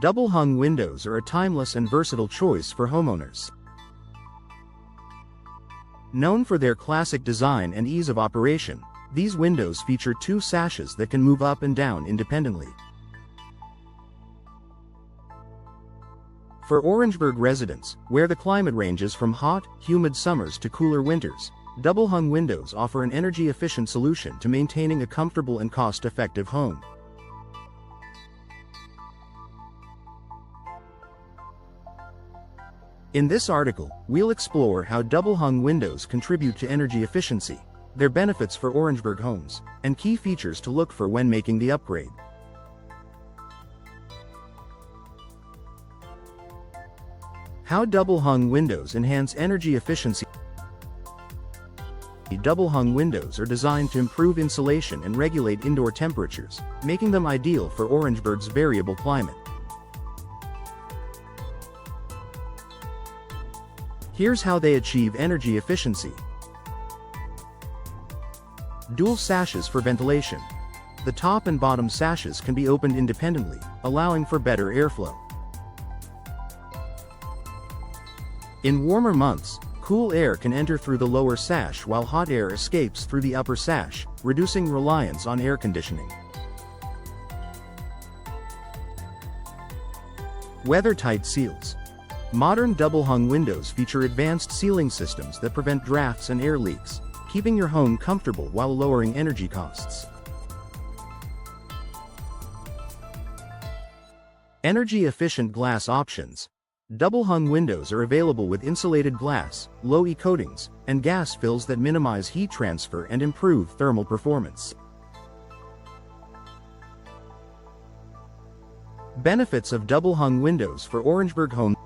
Double-hung windows are a timeless and versatile choice for homeowners. Known for their classic design and ease of operation, these windows feature two sashes that can move up and down independently. For Orangeburg residents, where the climate ranges from hot, humid summers to cooler winters, double-hung windows offer an energy-efficient solution to maintaining a comfortable and cost-effective home. In this article, we'll explore how double-hung windows contribute to energy efficiency, their benefits for Orangeburg homes, and key features to look for when making the upgrade. How double-hung windows enhance energy efficiency. Double-hung windows are designed to improve insulation and regulate indoor temperatures, making them ideal for Orangeburg's variable climate. Here's how they achieve energy efficiency. Dual sashes for ventilation. The top and bottom sashes can be opened independently, allowing for better airflow. In warmer months, cool air can enter through the lower sash while hot air escapes through the upper sash, reducing reliance on air conditioning. Weather-tight seals. Modern double-hung windows feature advanced sealing systems that prevent drafts and air leaks, keeping your home comfortable while lowering energy costs. Energy-efficient glass options. Double-hung windows are available with insulated glass, low-E coatings, and gas fills that minimize heat transfer and improve thermal performance. Benefits of double-hung windows for Orangeburg homes.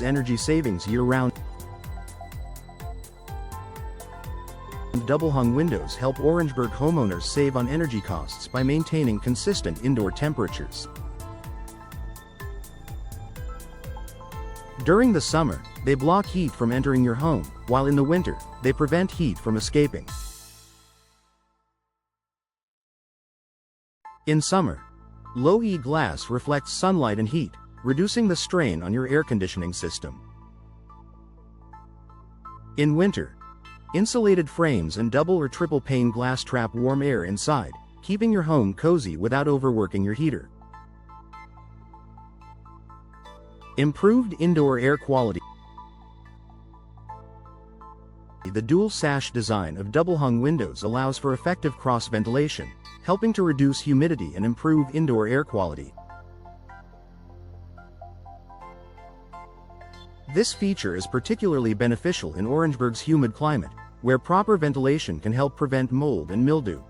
Energy savings year-round. Double-hung windows help Orangeburg homeowners save on energy costs by maintaining consistent indoor temperatures. During the summer, they block heat from entering your home, while in the winter, they prevent heat from escaping. In summer, low-E glass reflects sunlight and heat, reducing the strain on your air conditioning system. In winter, insulated frames and double or triple pane glass trap warm air inside, keeping your home cozy without overworking your heater. Improved indoor air quality. The dual sash design of double-hung windows allows for effective cross-ventilation, helping to reduce humidity and improve indoor air quality. This feature is particularly beneficial in Orangeburg's humid climate, where proper ventilation can help prevent mold and mildew.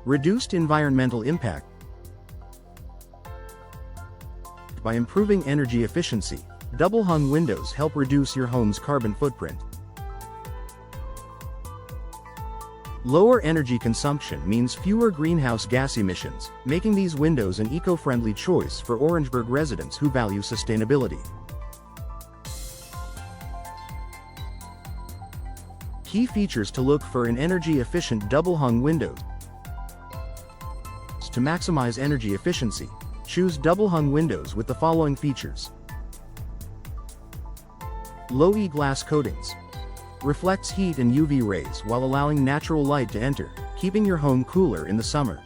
Reduced environmental impact. By improving energy efficiency, double-hung windows help reduce your home's carbon footprint. Lower energy consumption means fewer greenhouse gas emissions, making these windows an eco-friendly choice for Orangeburg residents who value sustainability. Key features to look for in energy-efficient double-hung windows. To maximize energy efficiency, choose double-hung windows with the following features. Low-E glass coatings. Reflects heat and UV rays while allowing natural light to enter, keeping your home cooler in the summer.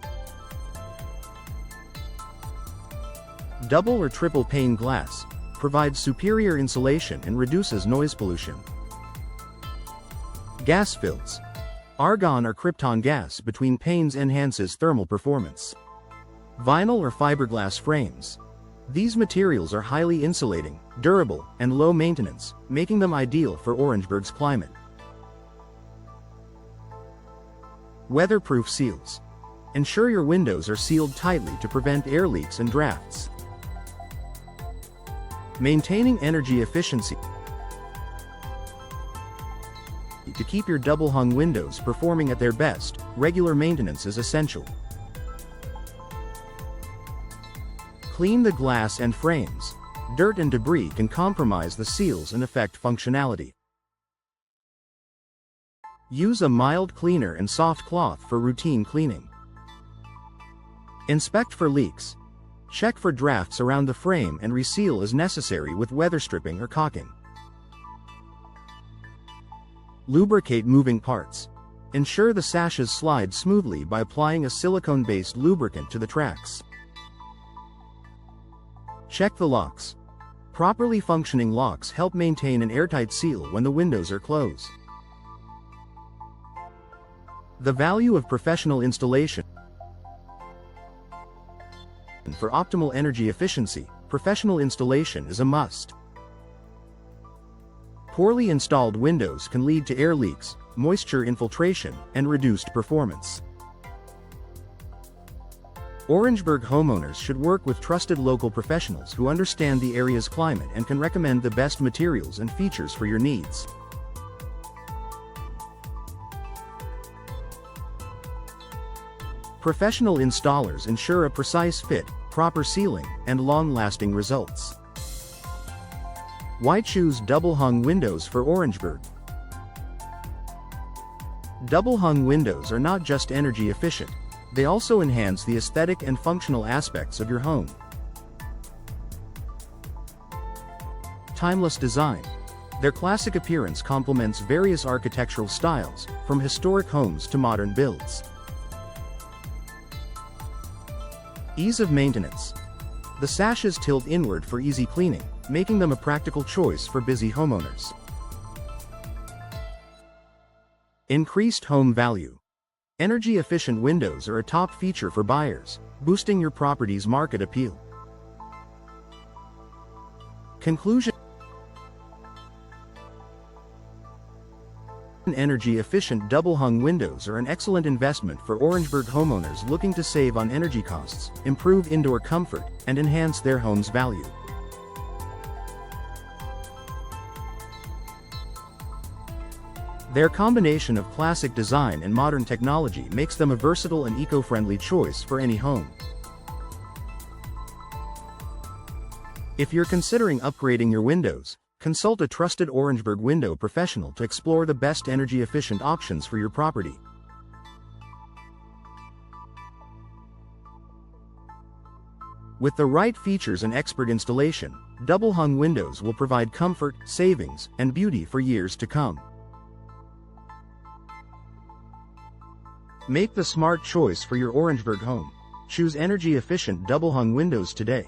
Double or triple pane glass. Provides superior insulation and reduces noise pollution. Gas fills. Argon or krypton gas between panes enhances thermal performance. Vinyl or fiberglass frames. These materials are highly insulating, durable, and low maintenance, making them ideal for Orangeburg's climate. Weatherproof seals. Ensure your windows are sealed tightly to prevent air leaks and drafts. Maintaining energy efficiency. To keep your double-hung windows performing at their best, regular maintenance is essential. Clean the glass and frames. Dirt and debris can compromise the seals and affect functionality. Use a mild cleaner and soft cloth for routine cleaning. Inspect for leaks. Check for drafts around the frame and reseal as necessary with weather stripping or caulking. Lubricate moving parts. Ensure the sashes slide smoothly by applying a silicone-based lubricant to the tracks. Check the locks. Properly functioning locks help maintain an airtight seal when the windows are closed. The value of professional installation. For optimal energy efficiency, professional installation is a must. Poorly installed windows can lead to air leaks, moisture infiltration, and reduced performance. Orangeburg homeowners should work with trusted local professionals who understand the area's climate and can recommend the best materials and features for your needs. Professional installers ensure a precise fit, proper sealing, and long-lasting results. Why choose double-hung windows for Orangeburg? Double-hung windows are not just energy efficient, they also enhance the aesthetic and functional aspects of your home. Timeless design. Their classic appearance complements various architectural styles, from historic homes to modern builds. Ease of maintenance. The sashes tilt inward for easy cleaning, making them a practical choice for busy homeowners. Increased home value. Energy-efficient windows are a top feature for buyers, boosting your property's market appeal. Conclusion. Energy-efficient double-hung windows are an excellent investment for Orangeburg homeowners looking to save on energy costs, improve indoor comfort, and enhance their home's value. Their combination of classic design and modern technology makes them a versatile and eco-friendly choice for any home. If you're considering upgrading your windows, consult a trusted Orangeburg window professional to explore the best energy-efficient options for your property. With the right features and expert installation, double-hung windows will provide comfort, savings, and beauty for years to come. Make the smart choice for your Orangeburg home. Choose energy-efficient double-hung windows today.